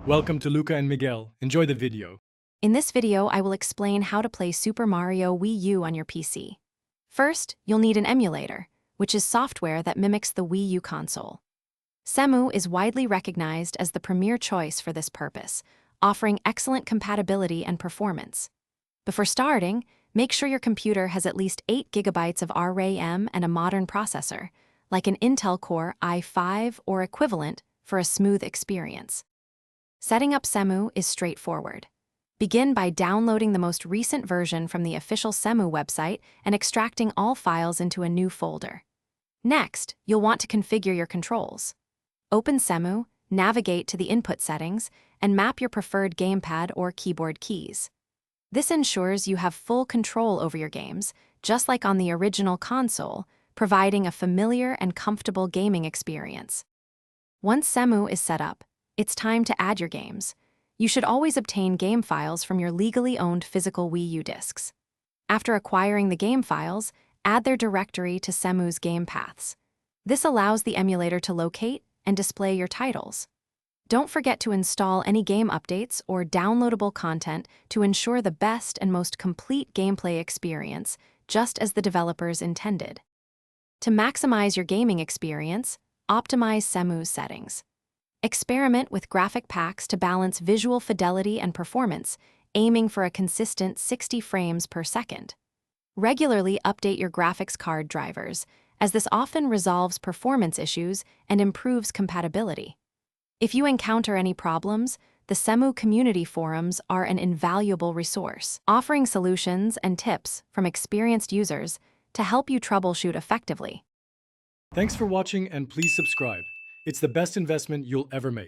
Welcome to Luca and Miguel. Enjoy the video. In this video, I will explain how to play Super Mario Wii U on your PC. First, you'll need an emulator, which is software that mimics the Wii U console. Cemu is widely recognized as the premier choice for this purpose, offering excellent compatibility and performance. Before starting, make sure your computer has at least 8 GB of RAM and a modern processor, like an Intel Core i5 or equivalent, for a smooth experience. Setting up Cemu is straightforward. Begin by downloading the most recent version from the official Cemu website and extracting all files into a new folder. Next, you'll want to configure your controls. Open Cemu, navigate to the input settings, and map your preferred gamepad or keyboard keys. This ensures you have full control over your games, just like on the original console, providing a familiar and comfortable gaming experience. Once Cemu is set up, it's time to add your games. You should always obtain game files from your legally owned physical Wii U discs. After acquiring the game files, add their directory to Cemu's game paths. This allows the emulator to locate and display your titles. Don't forget to install any game updates or downloadable content to ensure the best and most complete gameplay experience, just as the developers intended. To maximize your gaming experience, optimize Cemu's settings. Experiment with graphic packs to balance visual fidelity and performance, aiming for a consistent 60 frames per second. Regularly update your graphics card drivers, as this often resolves performance issues and improves compatibility. If you encounter any problems, the Cemu community forums are an invaluable resource, offering solutions and tips from experienced users to help you troubleshoot effectively. Thanks for watching and please subscribe. It's the best investment you'll ever make.